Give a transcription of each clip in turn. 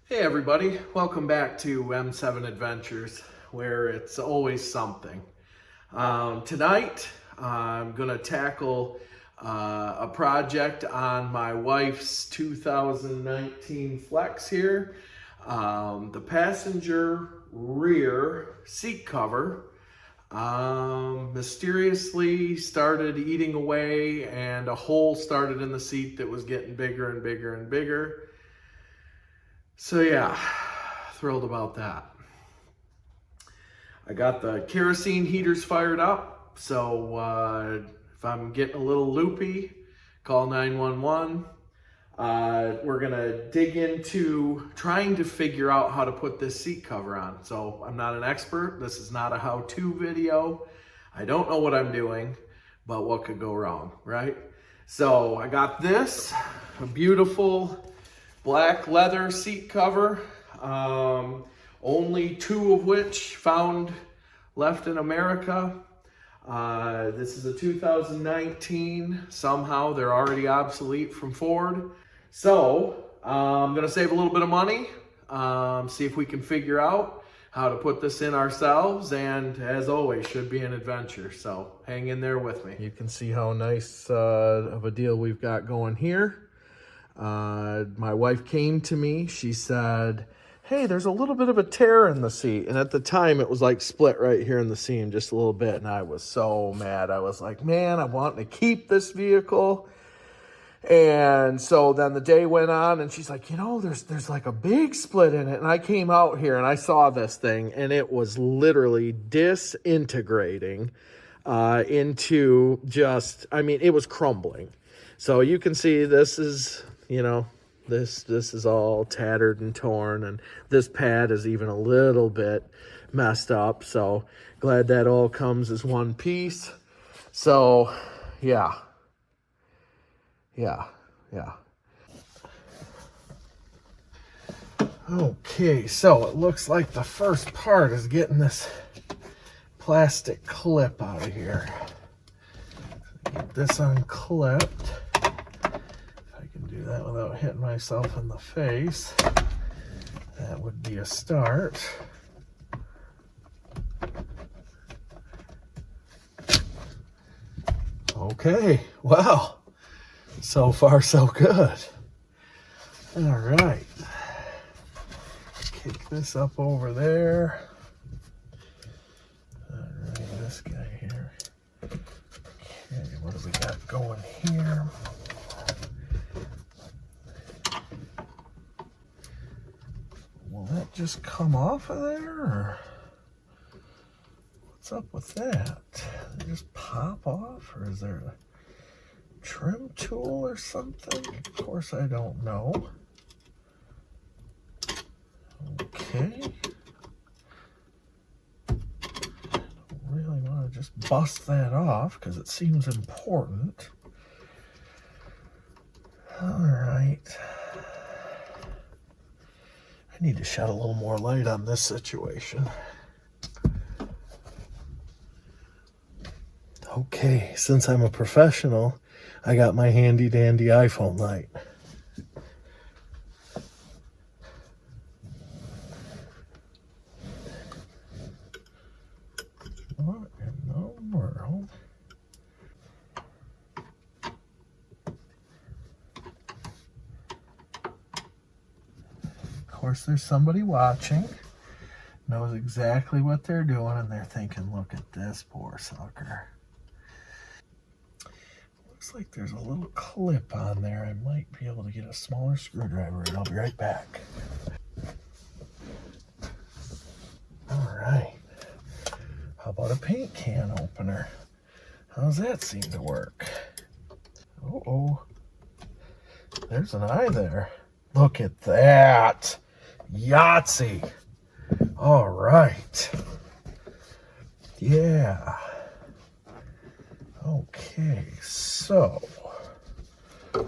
Hey everybody, welcome back to M7 Adventures, where it's always something. Tonight, I'm going to tackle a project on my wife's 2019 Flex here. The passenger rear seat cover mysteriously started eating away, and a hole started in the seat that was getting bigger and bigger and bigger. So yeah, thrilled about that. I got the kerosene heaters fired up, so if I'm getting a little loopy, call 911. We're gonna dig into trying to figure out how to put this seat cover on. So I'm not an expert. This is not a how-to video. I don't know what I'm doing, but what could go wrong, right? So I got this, a beautiful black leather seat cover, only two of which found left in America. This is a 2019. Somehow they're already obsolete from Ford. So I'm gonna save a little bit of money, see if we can figure out how to put this in ourselves, and as always, should be an adventure. So hang in there with me. You can see how nice of a deal we've got going here. My wife came to me. She said, hey, there's a little bit of a tear in the seat. And at the time, it was like split right here in the seam just a little bit. And I was so mad. I was like, man, I want to keep this vehicle. And so then the day went on, and she's like, you know, there's like a big split in it. And I came out here and I saw this thing, and it was literally disintegrating into just, I mean, it was crumbling. So you can see this is, you know, this is all tattered and torn, and this pad is even a little bit messed up. So glad that all comes as one piece. So yeah. Okay, so it looks like the first part is getting this plastic clip out of here. Get this unclipped. Do that without hitting myself in the face. That would be a start. Okay, wow. So far, so good. All right. Kick this up over there. All right, this guy here. Okay, what do we got going here? Will that just come off of there, or what's up with that? Did it just pop off, or is there a trim tool or something? Of course, I don't know. Okay. I don't really want to just bust that off because it seems important. All right. I need to shed a little more light on this situation. Okay, since I'm a professional, I got my handy dandy iPhone light. What in the world? Of course, there's somebody watching, knows exactly what they're doing, and they're thinking, look at this poor sucker. Looks like there's a little clip on there. I might be able to get a smaller screwdriver, and I'll be right back. All right. How about a paint can opener? How's that seem to work? Uh-oh. There's an eye there. Look at that. Yahtzee. All right. Yeah. Okay, so is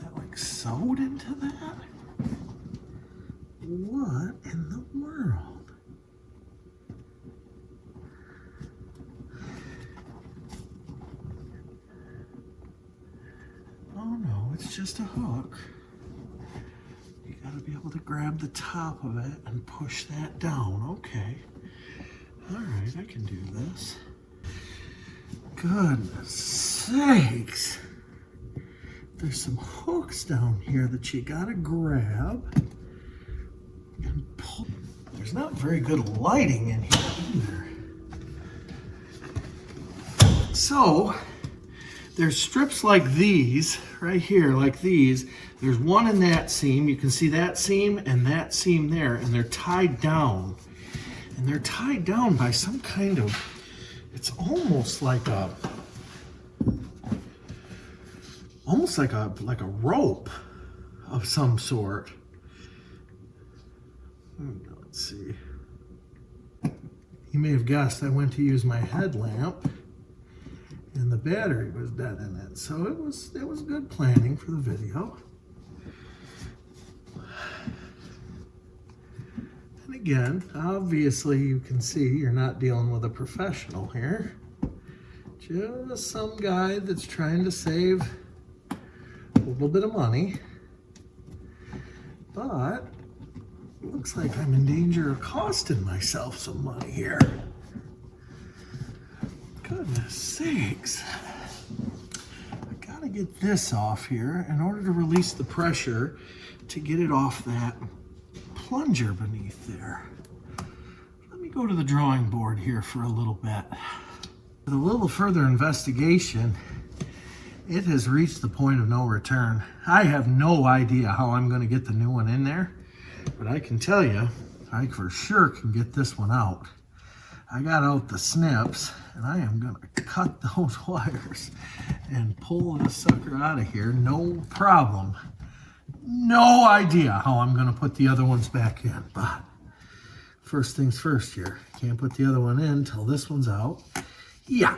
that like sewed into that? What in the world? Oh no, it's just a hook. You gotta be able to grab the top of it and push that down. Okay. All right, I can do this. Goodness sakes. There's some hooks down here that you gotta grab and pull. There's not very good lighting in here either. So, there's strips like these, right here, like these. There's one in that seam. You can see that seam and that seam there, and they're tied down. And they're tied down by some kind of, it's almost like a rope of some sort. Let's see. You may have guessed I went to use my headlamp and the battery was dead in it. So it was good planning for the video. And again, obviously you can see you're not dealing with a professional here. Just some guy that's trying to save a little bit of money. But it looks like I'm in danger of costing myself some money here. Goodness sakes. I gotta get this off here in order to release the pressure to get it off that plunger beneath there. Let me go to the drawing board here for a little bit. With a little further investigation, it has reached the point of no return. I have no idea how I'm going to get the new one in there, but I can tell you, I for sure can get this one out. I got out the snips, and I am going to cut those wires and pull this sucker out of here, no problem. No idea how I'm going to put the other ones back in, but first things first here. Can't put the other one in until this one's out. Yeah,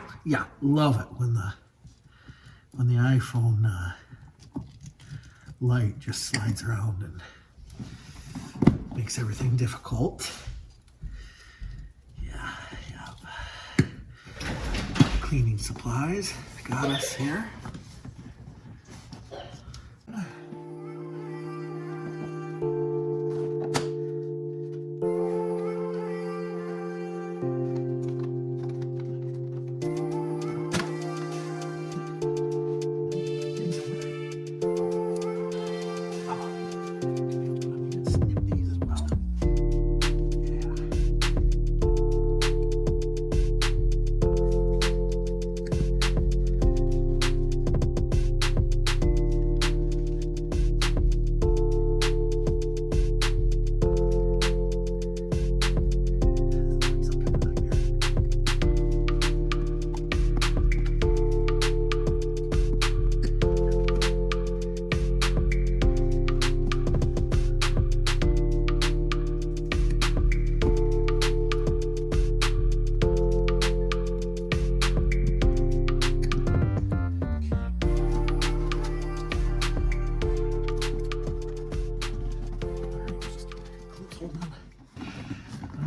love it when the iPhone light just slides around and makes everything difficult. Yeah. Cleaning supplies got us here.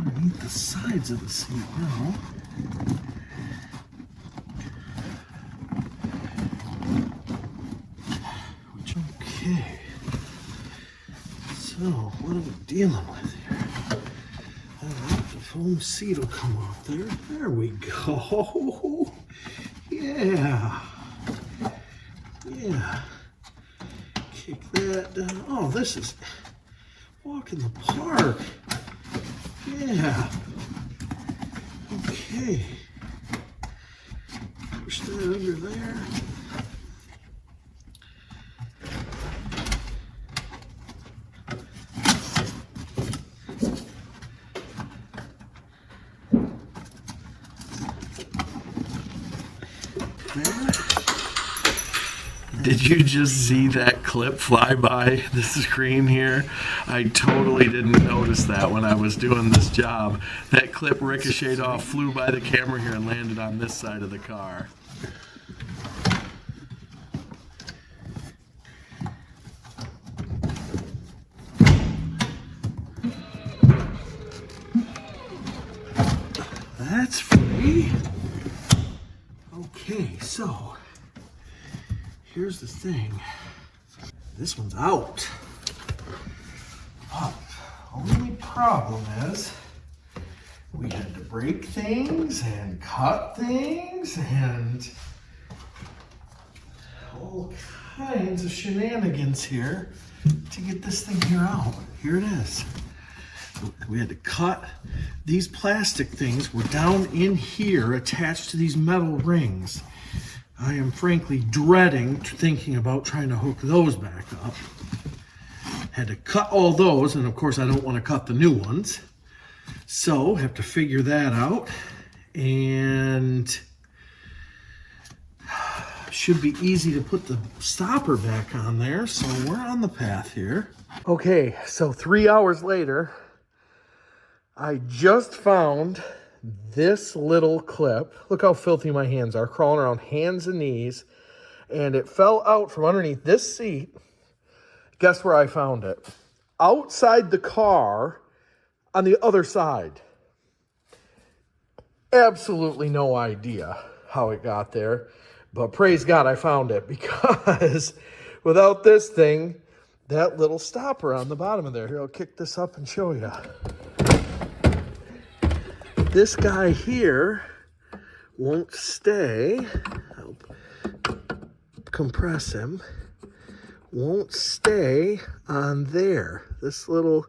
Underneath the sides of the seat now. Okay. So, what are we dealing with here? The foam seat will come off there. There we go. Yeah. Kick that down. Oh, this is walk in the park. Yeah. Okay. Push that under there. Did you just see that clip fly by the screen here? I totally didn't notice that when I was doing this job. That clip ricocheted off, flew by the camera here, and landed on this side of the car. here's the thing. This one's out. But only problem is we had to break things and cut things and all kinds of shenanigans here to get this thing here out. Here it is. We had to cut these plastic things. Were down in here attached to these metal rings. I am frankly dreading thinking about trying to hook those back up. Had to cut all those, and of course I don't want to cut the new ones. So have to figure that out, and should be easy to put the stopper back on there. So we're on the path here. Okay, so 3 hours later, I just found this little clip. Look how filthy my hands are, crawling around hands and knees. And it fell out from underneath this seat. Guess where I found it? Outside the car on the other side. Absolutely no idea how it got there. But praise God I found it, because without this thing, that little stopper on the bottom of there. Here, I'll kick this up and show you. This guy here won't stay. I'll compress him. Won't stay on there. This little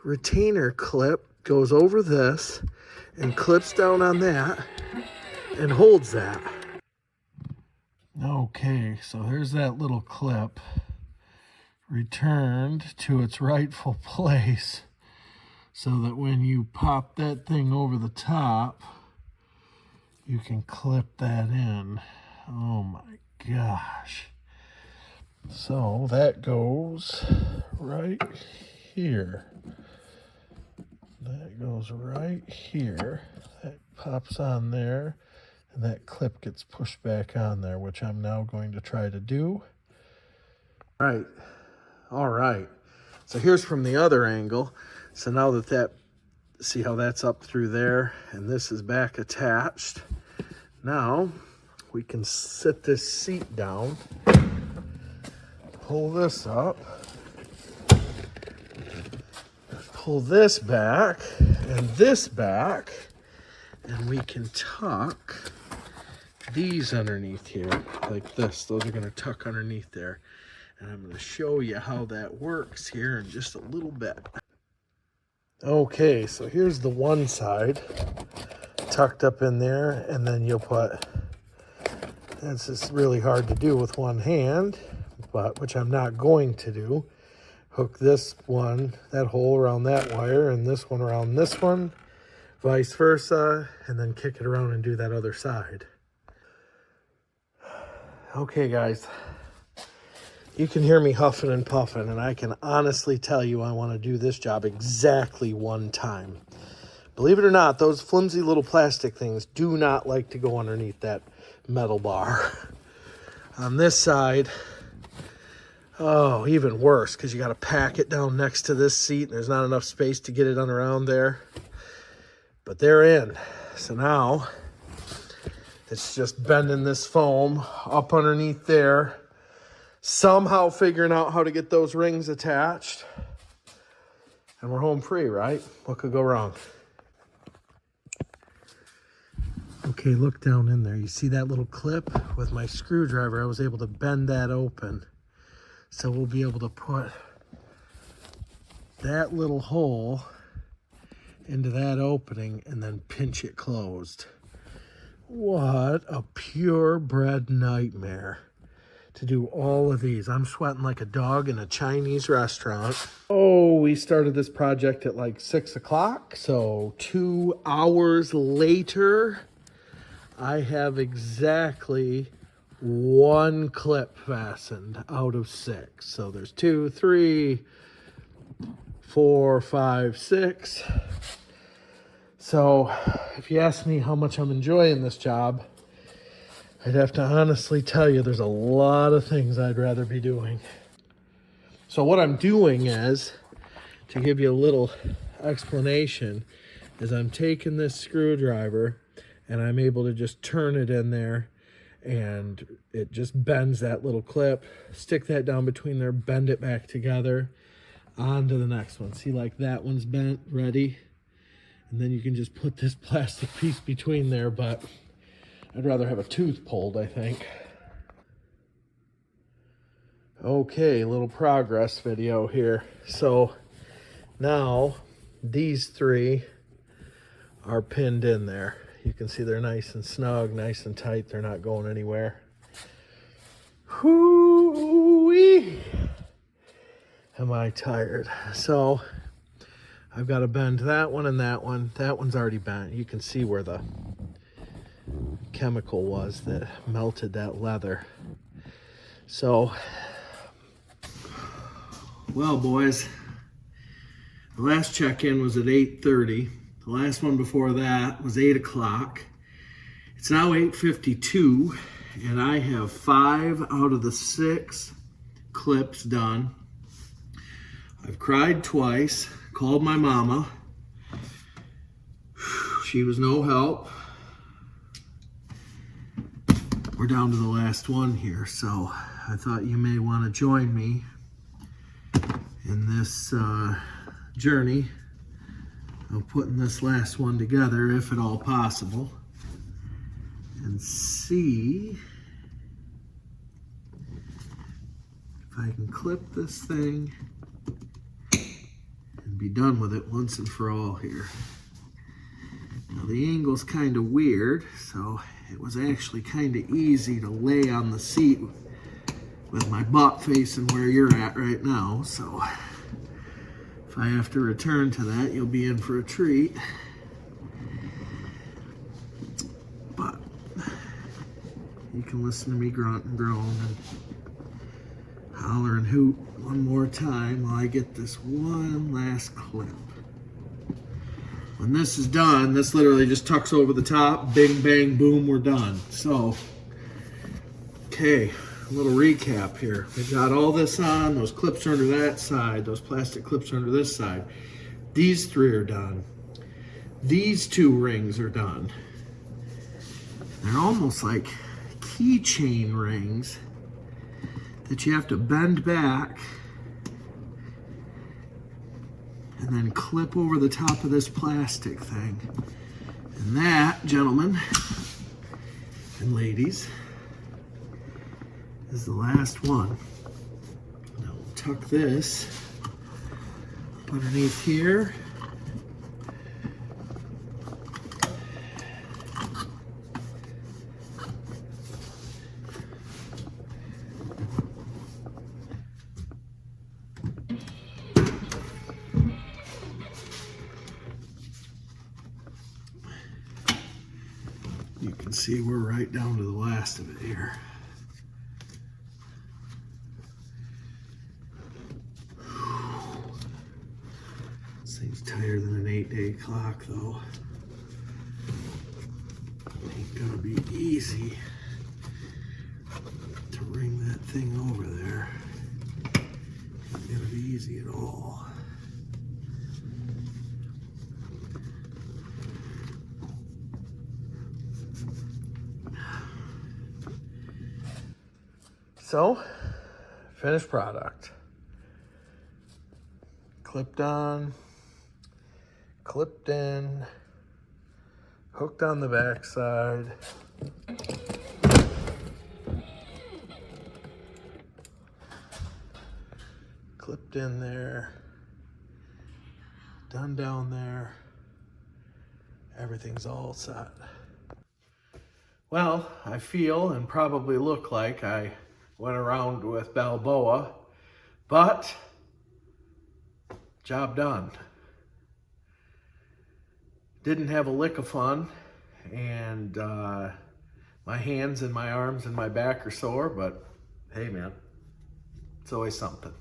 retainer clip goes over this and clips down on that and holds that. Okay, so here's that little clip returned to its rightful place, so that when you pop that thing over the top, you can clip that in. Oh my gosh. So that goes right here. That goes right here. That pops on there, and that clip gets pushed back on there, which I'm now going to try to do. Right. All right. So here's from the other angle. So now that see how that's up through there, and this is back attached. Now we can sit this seat down, pull this up, pull this back and this back, and we can tuck these underneath here like this. Those are going to tuck underneath there. And I'm going to show you how that works here in just a little bit. Okay, so here's the one side tucked up in there, and then you'll put, this is really hard to do with one hand, but which I'm not going to do. Hook this one, that hole around that wire, and this one around this one, vice versa, and then kick it around and do that other side. Okay, guys. You can hear me huffing and puffing, and I can honestly tell you I want to do this job exactly one time. Believe it or not, those flimsy little plastic things do not like to go underneath that metal bar. On this side, oh, even worse, because you got to pack it down next to this seat, and there's not enough space to get it on around there. But they're in. So now, it's just bending this foam up underneath there, somehow figuring out how to get those rings attached, and we're home free, right? What could go wrong? Okay, look down in there. You see that little clip? With my screwdriver, I was able to bend that open. So we'll be able to put that little hole into that opening and then pinch it closed. What a purebred nightmare to do all of these. I'm sweating like a dog in a Chinese restaurant. Oh, we started this project at like 6 o'clock. So 2 hours later, I have exactly one clip fastened out of 6. So there's 2, 3, 4, 5, 6. So if you ask me how much I'm enjoying this job, I'd have to honestly tell you there's a lot of things I'd rather be doing. So what I'm doing is, to give you a little explanation, is I'm taking this screwdriver and I'm able to just turn it in there and it just bends that little clip. Stick that down between there, bend it back together, on to the next one. See, like that one's bent, ready. And then you can just put this plastic piece between there, but I'd rather have a tooth pulled, I think. Okay, little progress video here. So now these three are pinned in there. You can see they're nice and snug, nice and tight. They're not going anywhere. Whoo-wee! Am I tired? So I've got to bend that one and that one. That one's already bent. You can see where the chemical was that melted that leather. So, well, boys, the last check-in was at 8:30. The last one before that was 8 o'clock. It's now 8:52, and I have 5 out of the 6 clips done. I've cried twice, called my mama. She was no help. We're down to the last one here, so I thought you may want to join me in this journey of putting this last one together, if at all possible, and see if I can clip this thing and be done with it once and for all here. Now the angle's kind of weird, so it was actually kind of easy to lay on the seat with my butt facing where you're at right now, so if I have to return to that, you'll be in for a treat. But you can listen to me grunt and groan and holler and hoot one more time while I get this one last clip. When this is done, this literally just tucks over the top, bing, bang, boom, we're done. So, okay. A little recap here. We've got all this on. Those clips are under that side. Those plastic clips are under this side. These 3 are done. These 2 rings are done. They're almost like keychain rings that you have to bend back and then clip over the top of this plastic thing. And that, gentlemen and ladies, is the last one. Now we'll tuck this up underneath here. You can see we're right down to the last of it here. Thing's tighter than an 8-day clock, though. Ain't gonna be easy to ring that thing over there. Ain't gonna be easy at all. So, finished product. Clipped on, clipped in, hooked on the back side. Clipped in there, done down there. Everything's all set. Well, I feel and probably look like I went around with Balboa, but job done. Didn't have a lick of fun, and my hands and my arms and my back are sore, but hey man, it's always something.